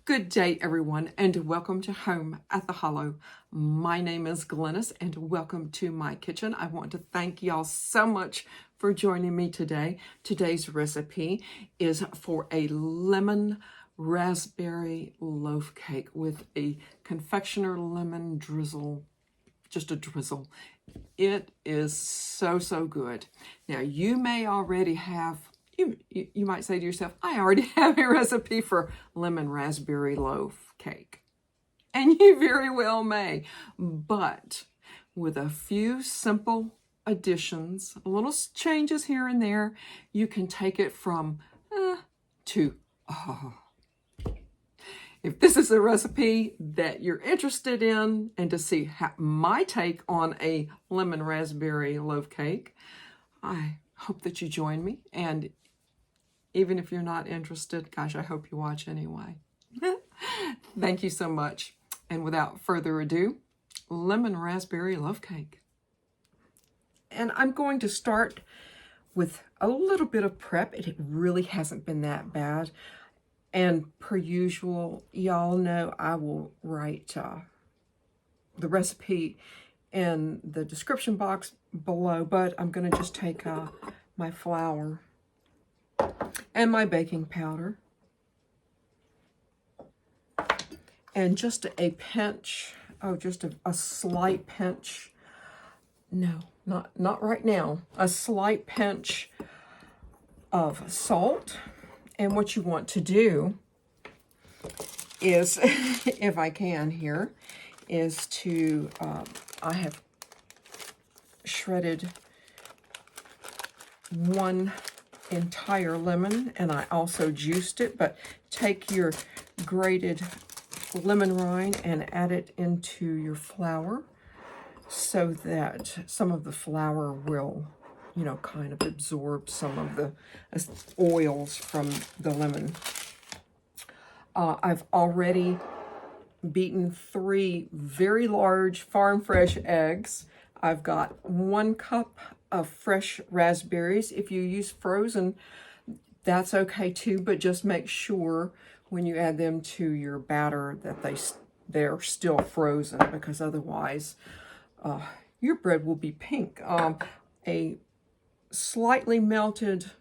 Good day, everyone, and welcome to Home at the Hollow. My name is Glennis, and welcome to my kitchen. I want to thank y'all so much for joining me today. Today's recipe is for a lemon raspberry loaf cake with a confectioner lemon drizzle, just a drizzle. It is so good. Now, you may already have you might say to yourself, I already have a recipe for lemon raspberry loaf cake. And you very well may. But with a few simple additions, little changes here and there, you can take it from to oh. If this is a recipe that you're interested in and to see my take on a lemon raspberry loaf cake, I hope that you join me. And even if you're not interested, gosh, I hope you watch anyway. Thank you so much. And without further ado, lemon raspberry loaf cake. And I'm going to start with a little bit of prep. It really hasn't been that bad. And per usual, y'all know I will write the recipe in the description box below, but I'm going to just take my flour and my baking powder and just a pinch, just a slight pinch, no, not right now, a slight pinch of salt. And what you want to do is, if I can here, is to, I have shredded one entire lemon, and I also juiced it, but take your grated lemon rind and add it into your flour so that some of the flour will, kind of absorb some of the oils from the lemon. I've already beaten 3 very large farm fresh eggs. I've got 1 cup of fresh raspberries. If you use frozen, that's okay too, but just make sure when you add them to your batter that they're still frozen, because otherwise your bread will be pink. A slightly melted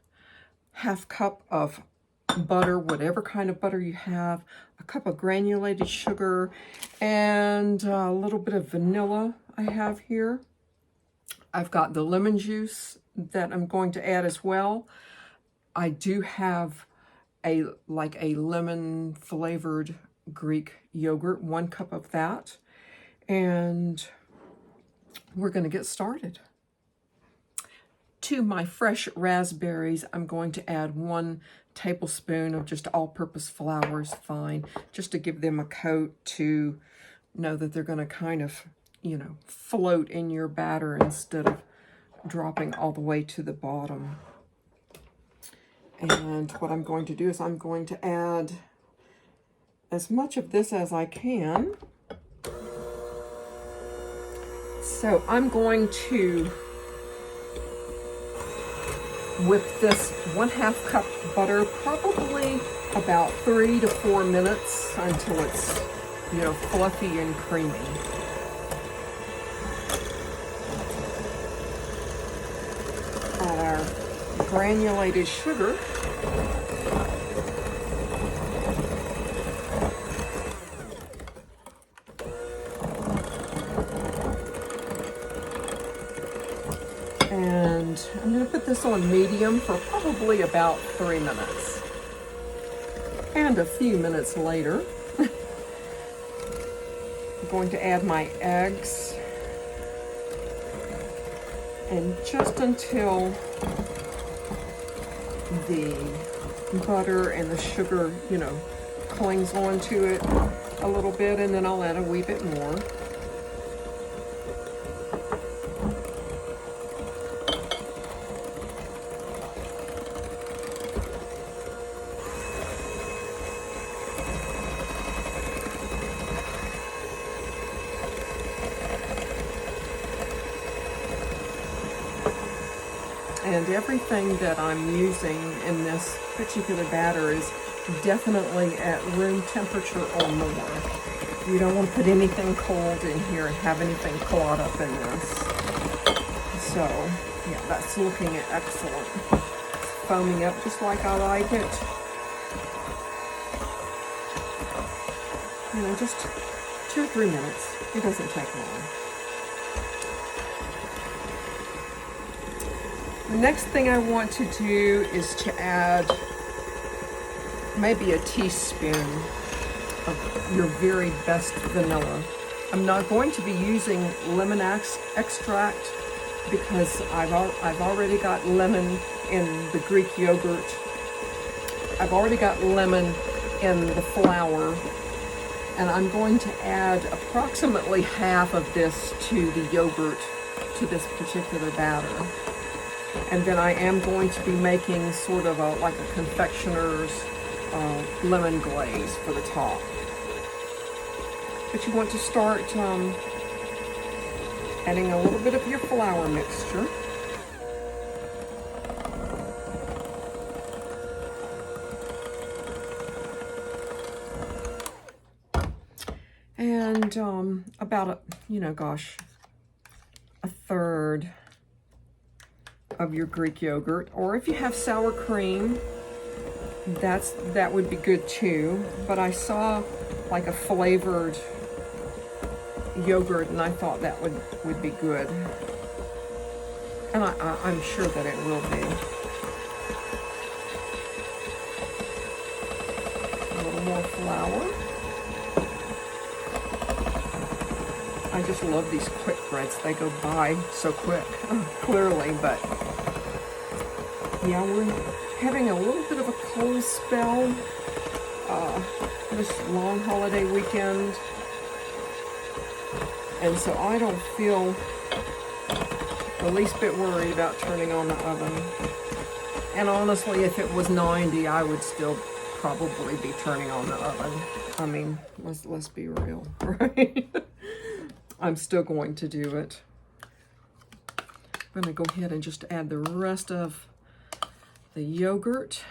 1/2 cup of butter, whatever kind of butter you have, a cup of granulated sugar, and a little bit of vanilla I have here. I've got the lemon juice that I'm going to add as well. I do have a lemon flavored Greek yogurt, 1 cup of that. And we're going to get started. To my fresh raspberries, I'm going to add 1 tablespoon of just all-purpose flour is fine, just to give them a coat, to know that they're going to kind of, float in your batter instead of dropping all the way to the bottom. And what I'm going to do is I'm going to add as much of this as I can. So I'm going to whip this 1/2 cup butter, probably about 3 to 4 minutes until it's, fluffy and creamy. Add our granulated sugar. And I'm going to put this on medium for probably about 3 minutes. And a few minutes later, I'm going to add my eggs. And just until the butter and the sugar, clings onto it a little bit, and then I'll add a wee bit more. And everything that I'm using in this particular batter is definitely at room temperature or more. You don't want to put anything cold in here and have anything clot up in this. So, yeah, that's looking excellent. It's foaming up just like I like it. You know, just 2 or 3 minutes. It doesn't take long. The next thing I want to do is to add maybe a teaspoon of your very best vanilla. I'm not going to be using lemon extract because I've already got lemon in the Greek yogurt. I've already got lemon in the flour, and I'm going to add approximately half of this to the yogurt, to this particular batter. And then I am going to be making sort of like a confectioner's lemon glaze for the top. But you want to start adding a little bit of your flour mixture. And about a third of your Greek yogurt, or if you have sour cream, that would be good too. But I saw like a flavored yogurt, and I thought that would be good, and I'm sure that it will be. A little more flour. I just love these quick breads. They go by so quick, clearly, but yeah, we're having a little bit of a cold spell this long holiday weekend, and so I don't feel the least bit worried about turning on the oven. And honestly, if it was 90, I would still probably be turning on the oven. I mean, let's be real, right? I'm still going to do it. I'm going to go ahead and just add the rest of the yogurt.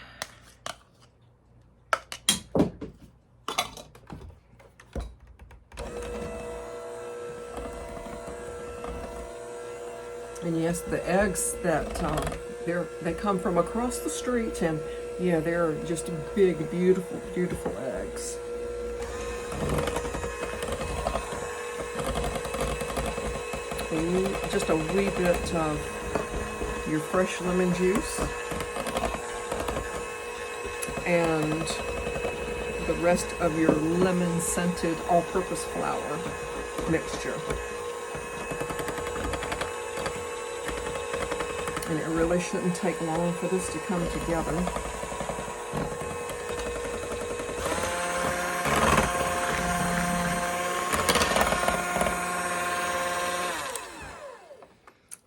And yes, the eggs that they come from across the street, and yeah, they're just big, beautiful, beautiful eggs. Just a wee bit of your fresh lemon juice, and the rest of your lemon-scented all-purpose flour mixture. And it really shouldn't take long for this to come together.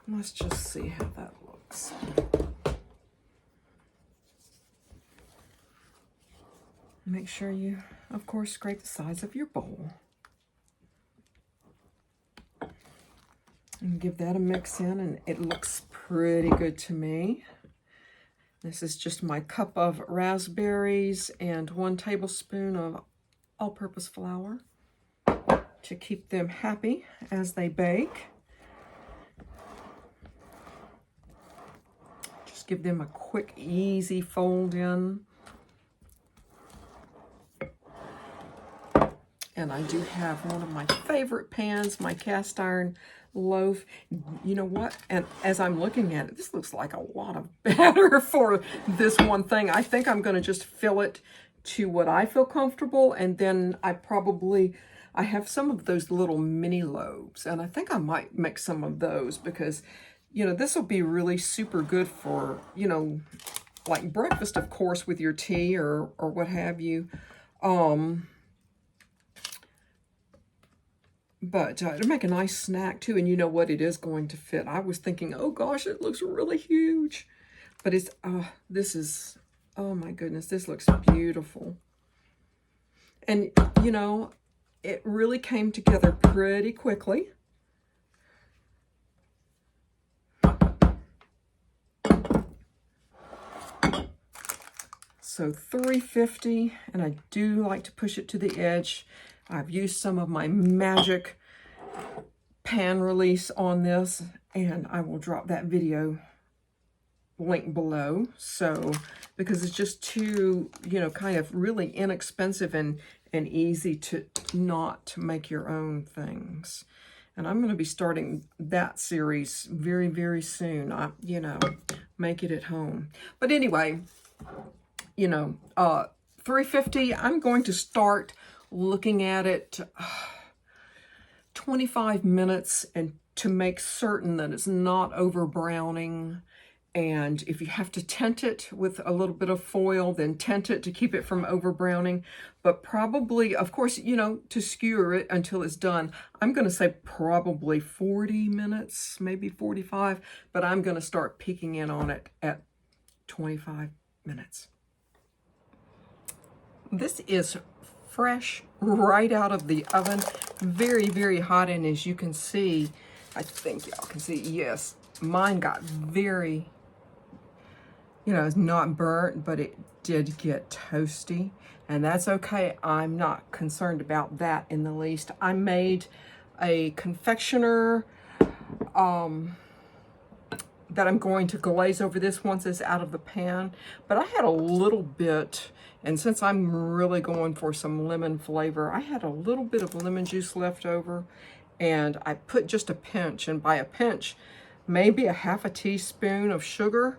Let's just see how that looks. Make sure you, of course, scrape the sides of your bowl. And give that a mix in, and it looks pretty good to me. This is just my cup of raspberries and 1 tablespoon of all-purpose flour to keep them happy as they bake. Just give them a quick, easy fold in. And I do have one of my favorite pans, my cast iron Loaf. You know what? And as I'm looking at it, this looks like a lot of batter for this one thing. I think I'm going to just fill it to what I feel comfortable, and then I have some of those little mini loaves, and I think I might make some of those because, you know, this will be really super good for, you know, like breakfast, of course, with your tea or what have you. But it'll make a nice snack too, and you know what, it is going to fit. I was thinking, oh gosh, it looks really huge. But it's, this is, oh my goodness, this looks beautiful. And, you know, it really came together pretty quickly. So 350, and I do like to push it to the edge. I've used some of my magic pan release on this, and I will drop that video link below. So, because it's just too, you know, kind of really inexpensive and easy to not make your own things. And I'm going to be starting that series very, very soon. You know, make it at home. But anyway, you know, 350, I'm going to start looking at it 25 minutes and to make certain that it's not over browning. And if you have to tint it with a little bit of foil, then tint it to keep it from over browning. But probably, of course, you know, to skewer it until it's done, I'm going to say probably 40 minutes, maybe 45. But I'm going to start peeking in on it at 25 minutes. This is fresh right out of the oven. Very, very hot. And as you can see, I think y'all can see, yes, mine got very... you know, it's not burnt, but it did get toasty, and that's okay. I'm not concerned about that in the least. I made a confectioner that I'm going to glaze over this once it's out of the pan, but I had a little bit, and since I'm really going for some lemon flavor, I had a little bit of lemon juice left over, and I put just a pinch, and by a pinch, maybe a half a teaspoon of sugar.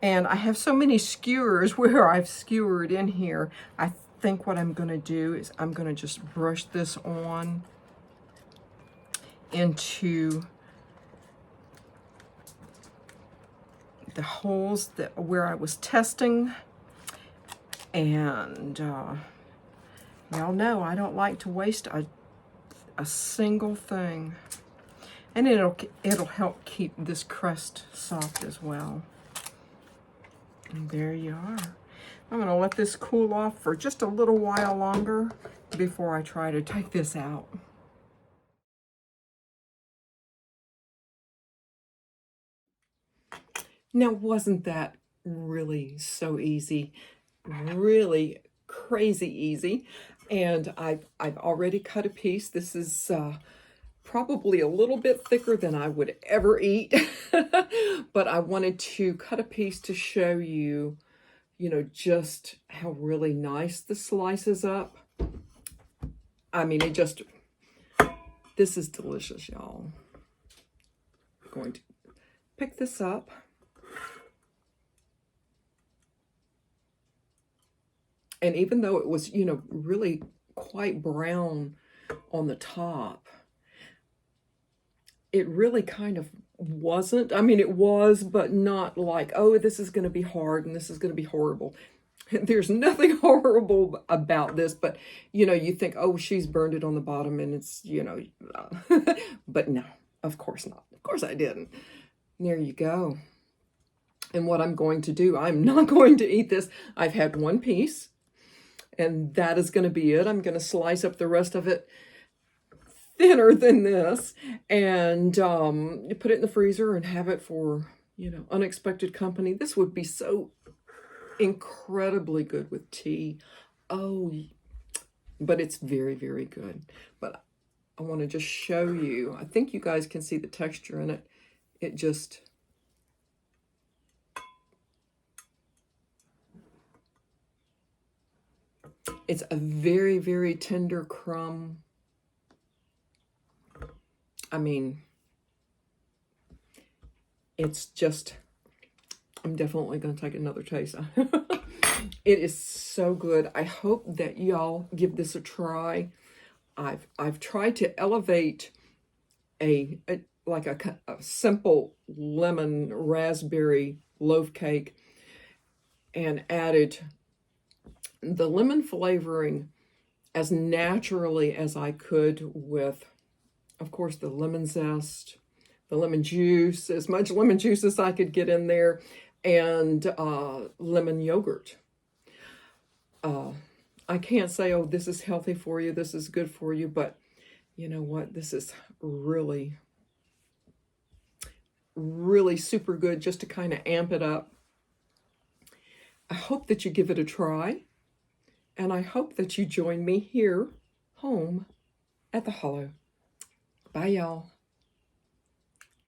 And I have so many skewers where I've skewered in here. I think what I'm going to do is I'm going to just brush this on into the holes that where I was testing. And y'all know I don't like to waste a single thing. And it'll help keep this crust soft as well. And there you are. I'm going to let this cool off for just a little while longer before I try to take this out. Now, wasn't that really so easy? Really crazy easy. And I've already cut a piece. This is probably a little bit thicker than I would ever eat. But I wanted to cut a piece to show you, you know, just how really nice the slices up. I mean, this is delicious, y'all. I'm going to pick this up. And even though it was, you know, really quite brown on the top, it really kind of wasn't. I mean, it was, but not like, oh, this is going to be hard and this is going to be horrible. There's nothing horrible about this, but, you know, you think, oh, she's burned it on the bottom and it's, you know, but no, of course not. Of course I didn't. There you go. And what I'm going to do, I'm not going to eat this. I've had one piece, and that is going to be it. I'm going to slice up the rest of it thinner than this and put it in the freezer and have it for, you know, unexpected company. This would be so incredibly good with tea. Oh, but it's very, very good. But I want to just show you. I think you guys can see the texture in it. It just... it's a very, very tender crumb. I mean, it's just, I'm definitely going to take another taste. It is so good. I hope that y'all give this a try. I've tried to elevate a simple lemon raspberry loaf cake and added the lemon flavoring as naturally as I could with, of course, the lemon zest, the lemon juice, as much lemon juice as I could get in there, and lemon yogurt. I can't say, oh, this is healthy for you, this is good for you, but you know what? This is really, really super good just to kind of amp it up. I hope that you give it a try, and I hope that you join me here home at the Hollow. Bye, y'all.